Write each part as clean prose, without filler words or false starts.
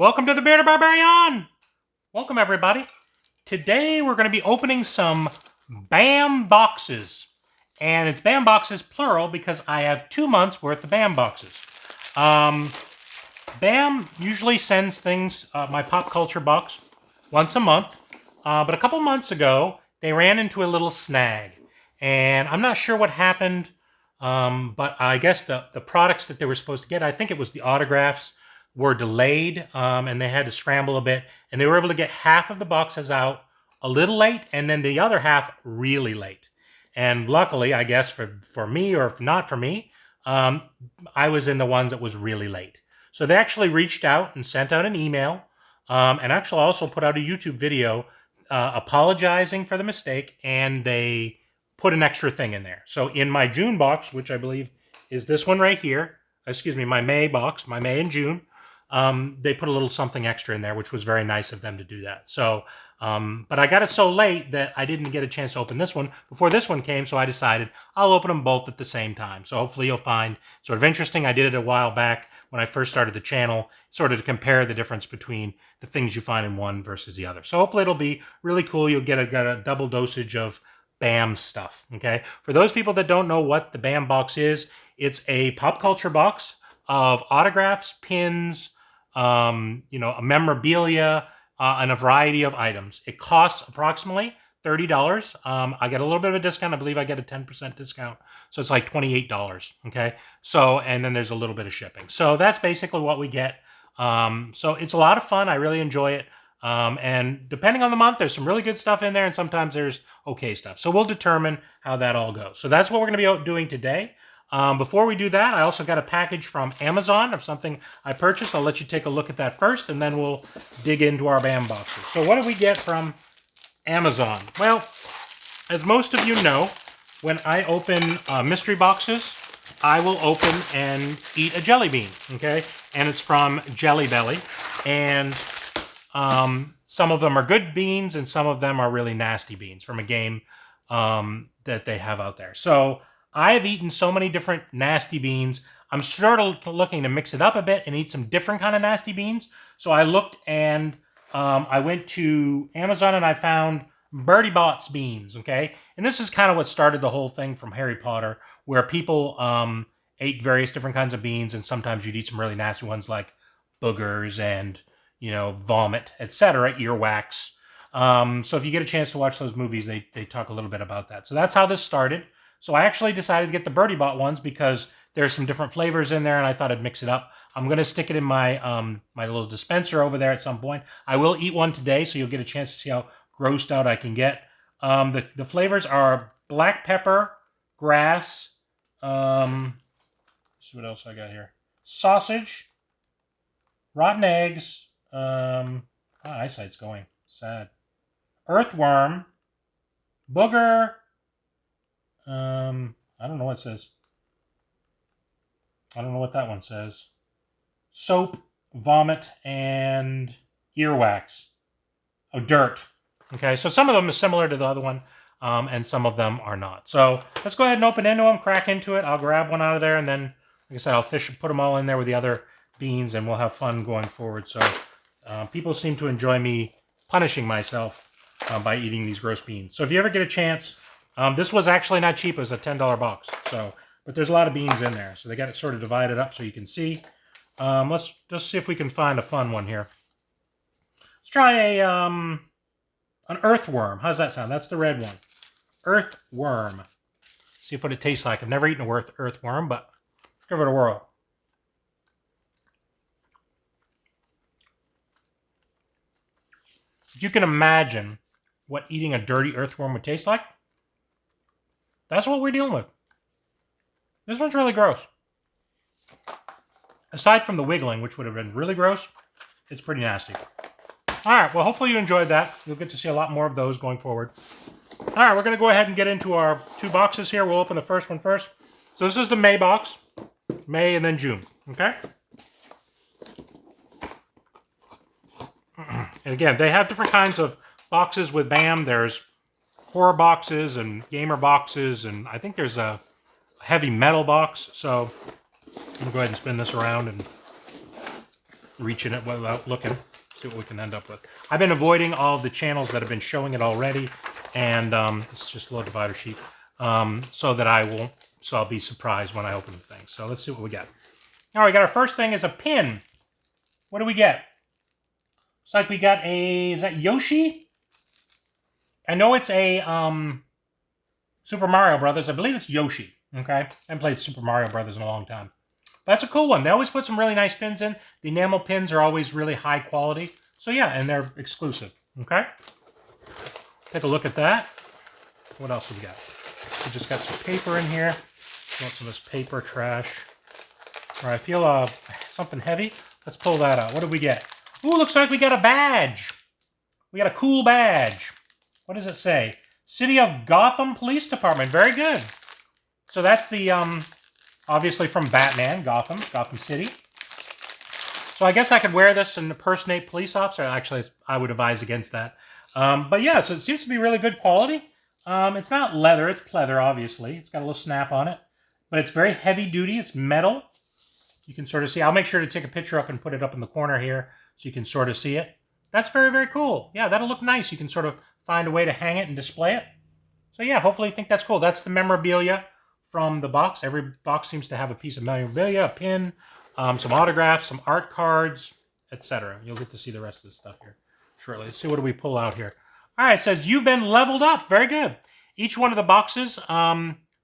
Welcome to the Bearded Barbarian! Welcome, everybody. Today we're going to be opening some BAM boxes. And it's BAM boxes plural because I have 2 months worth of BAM boxes. BAM usually sends things, my pop culture box, once a month. But a couple months ago, they ran into a little snag. And I'm not sure what happened, but I guess the products that they were supposed to get, I think it was the autographs, were delayed, and they had to scramble a bit, and they were able to get half of the boxes out a little late, and then the other half really late. And luckily, I guess for me, or if not for me, I was in the ones that was really late. So they actually reached out and sent out an email, and actually also put out a YouTube video apologizing for the mistake, and they put an extra thing in there. So in my June box, which I believe is this one right here, excuse me, my May box, my May and June, they put a little something extra in there, which was very nice of them to do that. So, but I got it so late that I didn't get a chance to open this one before this one came, so I decided I'll open them both at the same time. So hopefully you'll find sort of interesting. I did it a while back when I first started the channel, sort of to compare the difference between the things you find in one versus the other. So hopefully it'll be really cool. You'll get a double dosage of BAM stuff, okay? For those people that don't know what the BAM box is, it's a pop culture box of autographs, pins, a memorabilia, and a variety of items. It costs approximately $30. I get a little bit of a discount. I believe I get a 10% discount. So it's like $28, okay? So, and then there's a little bit of shipping. So that's basically what we get. So it's a lot of fun. I really enjoy it. And depending on the month, there's some really good stuff in there, and sometimes there's okay stuff. So we'll determine how that all goes. So that's what we're going to be doing today. Before we do that, I also got a package from Amazon of something I purchased. I'll let you take a look at that first, and then we'll dig into our BAM boxes. So what did we get from Amazon? Well, as most of you know, when I open mystery boxes, I will open and eat a jelly bean, okay? And it's from Jelly Belly. And some of them are good beans, and some of them are really nasty beans from a game that they have out there. So I have eaten so many different nasty beans. I'm sort of looking to mix it up a bit and eat some different kind of nasty beans. So I looked, and I went to Amazon and I found Birdie Bot's beans, okay? And this is kind of what started the whole thing from Harry Potter, where people ate various different kinds of beans, and sometimes you'd eat some really nasty ones like boogers and, vomit, etc., earwax. So if you get a chance to watch those movies, they talk a little bit about that. So that's how this started. So I actually decided to get the Birdie Bot ones because there's some different flavors in there, and I thought I'd mix it up. I'm going to stick it in my my little dispenser over there at some point. I will eat one today, so you'll get a chance to see how grossed out I can get. The flavors are black pepper, grass, let's see what else I got here. Sausage, rotten eggs, my eyesight's going. Sad. Earthworm, booger, I don't know what it says. I don't know what that one says. Soap, vomit, and earwax. Oh, dirt. Okay, so some of them are similar to the other one, and some of them are not. So let's go ahead and open into them, crack into it. I'll grab one out of there, and then, like I said, I'll put them all in there with the other beans, and we'll have fun going forward. So people seem to enjoy me punishing myself by eating these gross beans. So if you ever get a chance, this was actually not cheap. It was a $10 box. So, but there's a lot of beans in there. So they got it sort of divided up so you can see. Let's just see if we can find a fun one here. Let's try an Earthworm. How's that sound? That's the red one. Earthworm. See what it tastes like. I've never eaten an Earthworm, but let's give it a whirl. If you can imagine what eating a dirty earthworm would taste like, that's what we're dealing with. This one's really gross. Aside from the wiggling, which would have been really gross, it's pretty nasty. All right, well, hopefully you enjoyed that. You'll get to see a lot more of those going forward. All right, we're going to go ahead and get into our 2 boxes here. We'll open the first one first. So this is the May box. May and then June, okay? And again, they have different kinds of boxes with BAM. There's horror boxes and gamer boxes, and I think there's a heavy metal box. So I'm going to go ahead and spin this around, and reach in it without looking. See what we can end up with. I've been avoiding all of the channels that have been showing it already, and it's just a little divider sheet, so that I'll be surprised when I open the thing. So let's see what we got. All right, we got our first thing is a pin. What do we get? Looks like we got is that Yoshi? I know it's a Super Mario Brothers. I believe it's Yoshi. Okay, I haven't played Super Mario Brothers in a long time. But that's a cool one. They always put some really nice pins in. The enamel pins are always really high quality. So yeah, and they're exclusive. Okay, take a look at that. What else have we got? We just got some paper in here. Want some of this paper trash. All right, I feel something heavy. Let's pull that out. What did we get? Ooh, looks like we got a badge. We got a cool badge. What does it say? City of Gotham Police Department. Very good. So that's the, obviously from Batman, Gotham City. So I guess I could wear this and impersonate police officer. Actually, I would advise against that. But yeah, so it seems to be really good quality. It's not leather, it's pleather, obviously. It's got a little snap on it. But it's very heavy duty. It's metal. You can sort of see. I'll make sure to take a picture up and put it up in the corner here so you can sort of see it. That's very, very cool. Yeah, that'll look nice. You can sort of find a way to hang it and display it. So yeah, hopefully you think that's cool. That's the memorabilia from the box. Every box seems to have a piece of memorabilia, a pin, some autographs, some art cards, etc. You'll get to see the rest of the stuff here shortly. Let's see, what do we pull out here? All right, it says you've been leveled up. Very good. Each one of the boxes,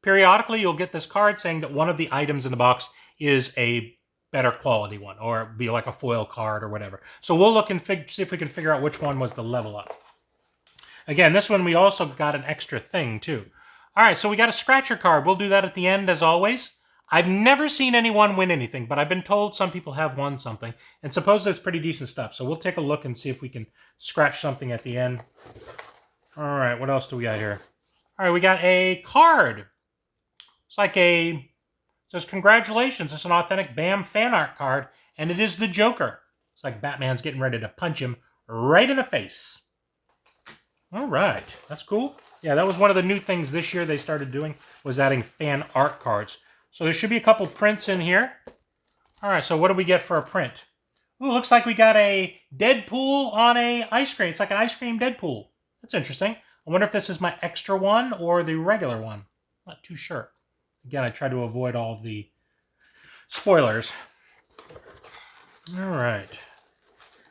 periodically you'll get this card saying that one of the items in the box is a better quality one, or be like a foil card or whatever. So we'll look and see if we can figure out which one was the level up. Again, this one we also got an extra thing too. All right, so we got a scratcher card. We'll do that at the end as always. I've never seen anyone win anything, but I've been told some people have won something, and supposedly it's pretty decent stuff. So we'll take a look and see if we can scratch something at the end. All right, what else do we got here? All right, we got a card. It's like it says, congratulations, it's an authentic BAM fan art card, and it is the Joker. It's like Batman's getting ready to punch him right in the face. All right, that's cool. Yeah, that was one of the new things this year they started doing, was adding fan art cards. So there should be a couple prints in here. All right, so what do we get for a print? Ooh, looks like we got a Deadpool on a ice cream. It's like an ice cream Deadpool. That's interesting. I wonder if this is my extra one or the regular one. Not too sure. Again, I try to avoid all of the spoilers. All right.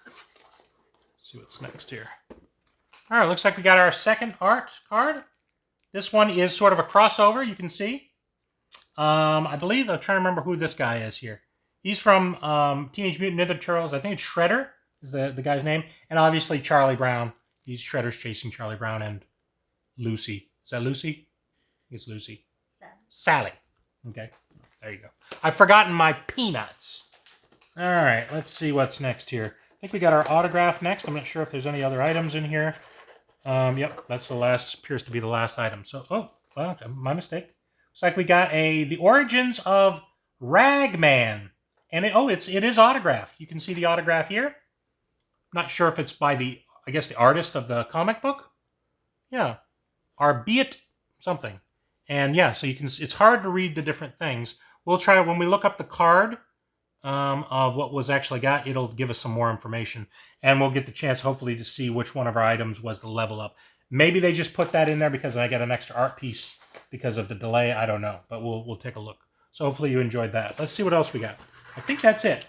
Let's see what's next here. All right, looks like we got our second art card. This one is sort of a crossover, you can see. I believe, I'm trying to remember who this guy is here. He's from Teenage Mutant Ninja Turtles. I think it's Shredder is the guy's name. And obviously Charlie Brown. He's Shredder's chasing Charlie Brown and Lucy. Is that Lucy? I think it's Lucy. Sally. Okay, there you go. I've forgotten my peanuts. All right, let's see what's next here. I think we got our autograph next. I'm not sure if there's any other items in here. Yep, that's the last, appears to be the last item. So, oh, well, my mistake. Looks like we got the origins of Ragman. And it is autographed. You can see the autograph here. Not sure if it's by the, I guess, the artist of the comic book. Yeah, Bearded something. And yeah, so you can. It's hard to read the different things. We'll try, when we look up the card of what was actually got, it'll give us some more information. And we'll get the chance, hopefully, to see which one of our items was the level up. Maybe they just put that in there because I got an extra art piece because of the delay. I don't know, but we'll take a look. So hopefully you enjoyed that. Let's see what else we got. I think that's it.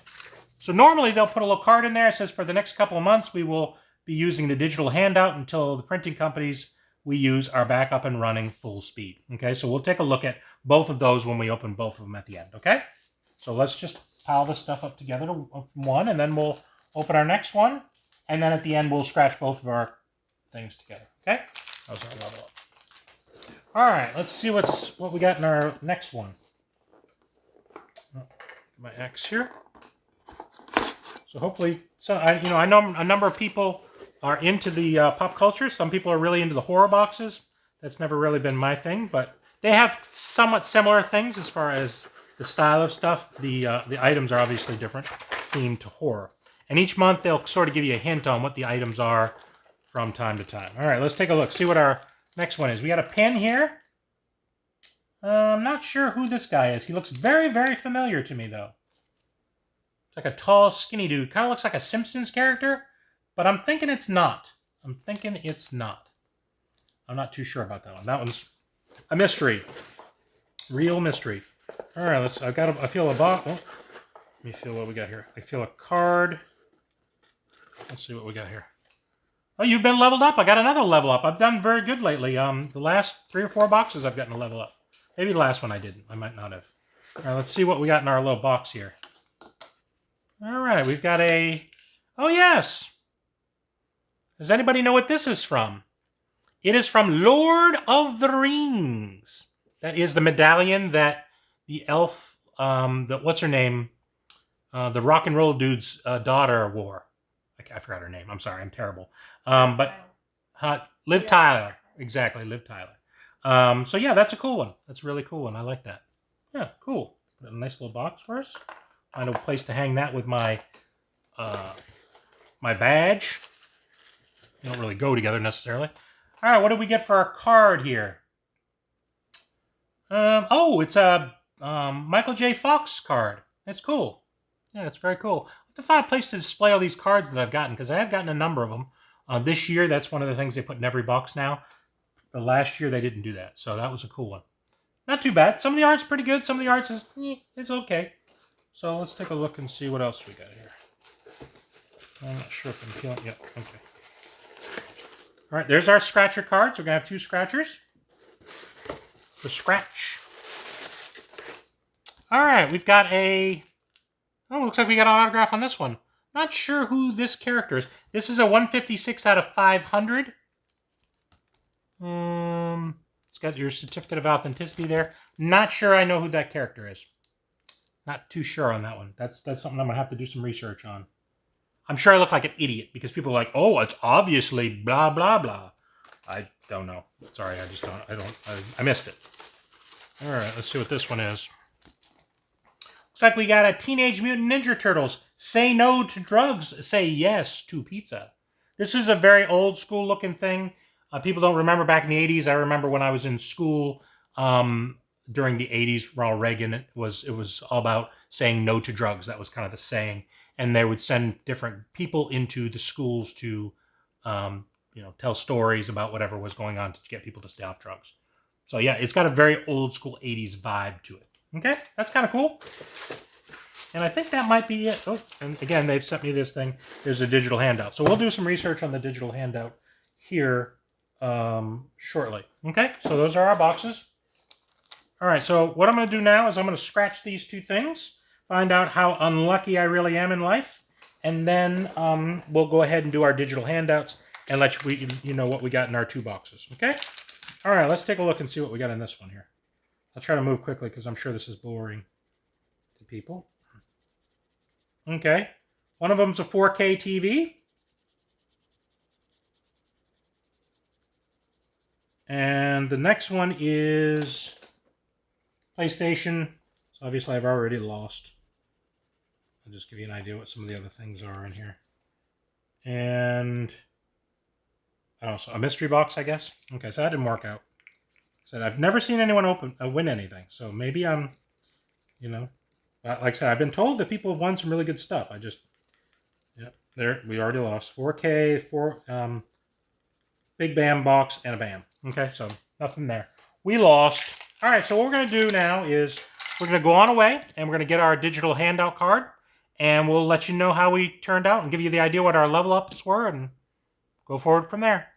So normally they'll put a little card in there. It says for the next couple of months, we will be using the digital handout until the printing companies we use are back up and running full speed. Okay, so we'll take a look at both of those when we open both of them at the end. Okay, so let's just pile this stuff up together to one, and then we'll open our next one, and then at the end we'll scratch both of our things together. Okay, how's our level up? All right, let's see what we got in our next one. My X here. So hopefully, I know a number of people are into the pop culture. Some people are really into the horror boxes. That's never really been my thing, but they have somewhat similar things as far as the style of stuff. The items are obviously different, themed to horror. And each month they'll sort of give you a hint on what the items are from time to time. All right, let's take a look. See what our next one is. We got a pen here. I'm not sure who this guy is. He looks very, very familiar to me, though. It's like a tall, skinny dude. Kind of looks like a Simpsons character, but I'm thinking it's not. I'm thinking it's not. I'm not too sure about that one. That one's a mystery. Real mystery. All right, I feel a box. Oh, let me feel what we got here. I feel a card. Let's see what we got here. Oh, you've been leveled up. I got another level up. I've done very good lately. The last 3 or 4 boxes I've gotten a level up. Maybe the last one I didn't. I might not have. All right, let's see what we got in our little box here. All right, we've got a... Oh, yes. Does anybody know what this is from? It is from Lord of the Rings. That is the medallion that the elf, what's her name? The rock and roll dude's daughter wore. I forgot her name. I'm sorry, I'm terrible. Liv Tyler. Exactly, Liv Tyler. So yeah, that's a cool one. That's a really cool one. I like that. Yeah, cool. Put a nice little box for us. Find a place to hang that with my my badge. They don't really go together necessarily. All right, what did we get for our card here? Oh, it's a Michael J. Fox card. That's cool. Yeah, it's very cool. I have to find a place to display all these cards that I've gotten, because I have gotten a number of them. This year, that's one of the things they put in every box now. The last year, they didn't do that, so that was a cool one. Not too bad. Some of the art's pretty good. Some of the art's is, it's okay. So let's take a look and see what else we got here. I'm not sure if I'm feeling... Yep, okay. All right, there's our scratcher cards. We're going to have 2 scratchers. The scratch. All right, we've got a... Oh, looks like we got an autograph on this one. Not sure who this character is. This is a 156 out of 500. It's got your certificate of authenticity there. Not sure I know who that character is. Not too sure on that one. That's something I'm going to have to do some research on. I'm sure I look like an idiot because people are like, oh, it's obviously blah, blah, blah. I don't know. Sorry, I just don't. I missed it. All right, let's see what this one is. Looks like we got a Teenage Mutant Ninja Turtles. Say no to drugs, say yes to pizza. This is a very old school looking thing. People don't remember back in the 80s. I remember when I was in school during the 80s, Ronald Reagan, it was all about saying no to drugs. That was kind of the saying. And they would send different people into the schools to tell stories about whatever was going on to get people to stay off drugs. So yeah, it's got a very old school 80s vibe to it. Okay, that's kind of cool. And I think that might be it. Oh, and again, they've sent me this thing. There's a digital handout. So we'll do some research on the digital handout here shortly. Okay, so those are our boxes. All right, so what I'm going to do now is I'm going to scratch these 2 things, find out how unlucky I really am in life, and then we'll go ahead and do our digital handouts and let you know what we got in our 2 boxes. Okay? All right, let's take a look and see what we got in this one here. I'll try to move quickly because I'm sure this is boring to people. Okay. One of them's a 4K TV. And the next one is PlayStation. So obviously I've already lost. I'll just give you an idea what some of the other things are in here. And also a mystery box, I guess. Okay, so that didn't work out. Said I've never seen anyone win anything, so maybe I'm, like I said, I've been told that people have won some really good stuff. There we already lost 4K, Big Bam box and a Bam. Okay, so nothing there. We lost. All right, so what we're gonna do now is we're gonna go on away and we're gonna get our digital handout card, and we'll let you know how we turned out and give you the idea what our level ups were and go forward from there.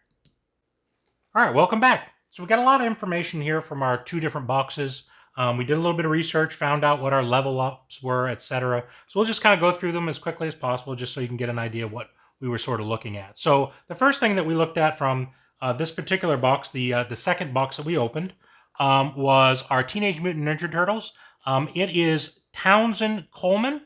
All right, welcome back. So we got a lot of information here from our 2 different boxes. We did a little bit of research, found out what our level ups were, etc. So we'll just kind of go through them as quickly as possible just so you can get an idea of what we were sort of looking at. So the first thing that we looked at from this particular box, the second box that we opened, was our Teenage Mutant Ninja Turtles. It is Townsend Coleman,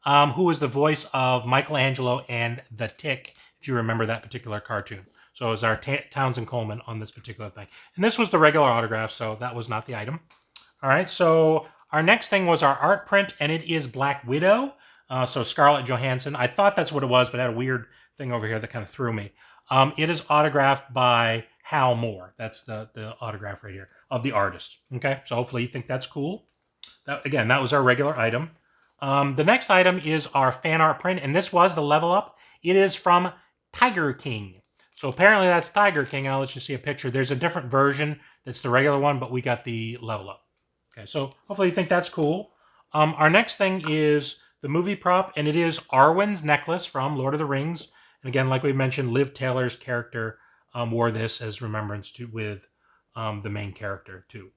who is the voice of Michelangelo and the Tick, if you remember that particular cartoon. So it was our Townsend Coleman on this particular thing. And this was the regular autograph, so that was not the item. All right, so our next thing was our art print, and it is Black Widow. So Scarlett Johansson. I thought that's what it was, but I had a weird thing over here that kind of threw me. It is autographed by Hal Moore. That's the autograph right here of the artist. Okay, so hopefully you think that's cool. That was our regular item. The next item is our fan art print, and this was the level up. It is from Tiger King. So apparently that's Tiger King, and I'll let you see a picture. There's a different version that's the regular one, but we got the level up. Okay, so hopefully you think that's cool. Our next thing is the movie prop, and it is Arwen's necklace from Lord of the Rings. And again, like we mentioned, Liv Taylor's character wore this as remembrance with the main character too.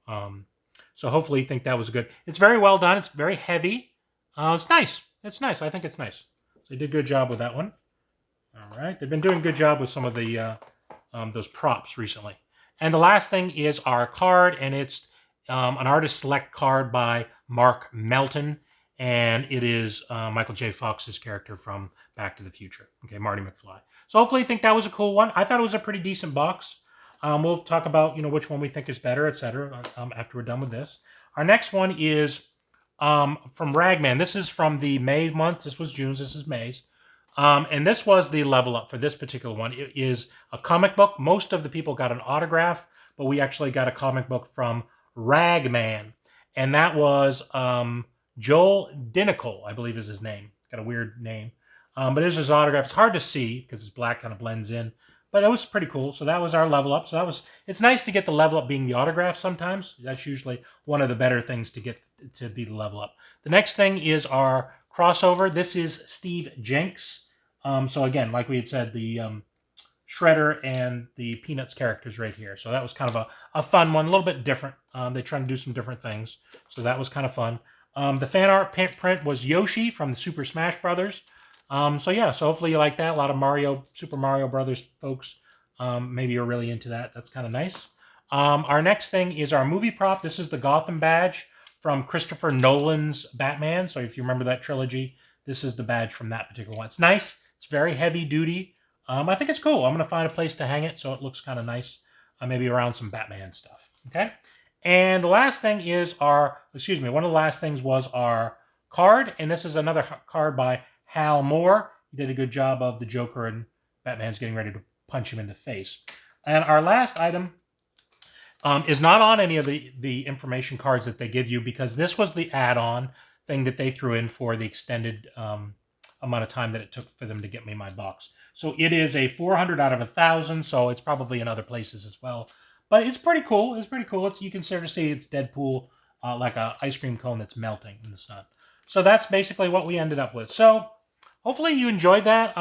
So hopefully you think that was good. It's very well done. It's very heavy. It's nice. It's nice. I think it's nice. So they did a good job with that one. All right. They've been doing a good job with some of the those props recently. And the last thing is our card, and it's an artist select card by Mark Melton, and it is Michael J. Fox's character from Back to the Future. Okay, Marty McFly. So hopefully you think that was a cool one. I thought it was a pretty decent box. We'll talk about which one we think is better, etc. After we're done with this. Our next one is from Ragman. This is from the May month. This was June's. This is May's. And this was the level up for this particular one. It is a comic book. Most of the people got an autograph, but we actually got a comic book from Ragman. And that was Joel Dinical, I believe is his name. Got a weird name. But it is his autograph. It's hard to see because it's black, kind of blends in. But it was pretty cool. So that was our level up. So it's nice to get the level up being the autograph sometimes. That's usually one of the better things to get to be the level up. The next thing is our crossover. This is Steve Jenks. So again, like we had said, the Shredder and the Peanuts characters right here. So that was kind of a fun one, a little bit different. They try to do some different things. So that was kind of fun. The fan art print was Yoshi from the Super Smash Brothers. So yeah, so hopefully you like that. A lot of Super Mario Brothers folks. Maybe you're really into that. That's kind of nice. Our next thing is our movie prop. This is the Gotham badge from Christopher Nolan's Batman. So if you remember that trilogy, this is the badge from that particular one. It's nice. It's very heavy duty. I think it's cool. I'm going to find a place to hang it so it looks kind of nice. Maybe around some Batman stuff. Okay. And the last thing is one of the last things was our card. And this is another card by Hal Moore. He did a good job of the Joker and Batman's getting ready to punch him in the face. And our last item is not on any of the information cards that they give you because this was the add-on thing that they threw in for the extended amount of time that it took for them to get me my box. So it is a 400 out of 1,000, so it's probably in other places as well. But it's pretty cool. It's pretty cool. You can sort of see it's Deadpool, like an ice cream cone that's melting in the sun. So that's basically what we ended up with. So hopefully you enjoyed that.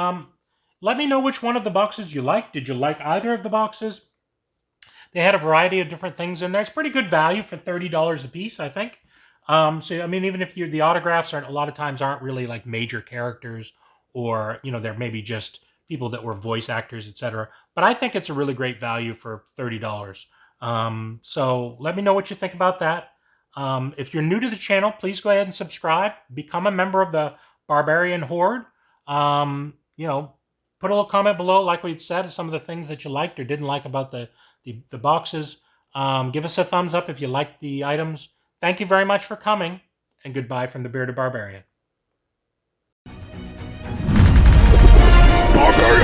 Let me know which one of the boxes you liked. Did you like either of the boxes? They had a variety of different things in there. It's pretty good value for $30 a piece, I think. So, I mean, even if the autographs a lot of times aren't really like major characters or, they're maybe just people that were voice actors, etc. But I think it's a really great value for $30. So let me know what you think about that. If you're new to the channel, please go ahead and subscribe. Become a member of the Barbarian Horde. Put a little comment below, like we said, some of the things that you liked or didn't like about the boxes. Give us a thumbs up if you liked the items. Thank you very much for coming, and goodbye from the Bearded Barbarian. Barbarian!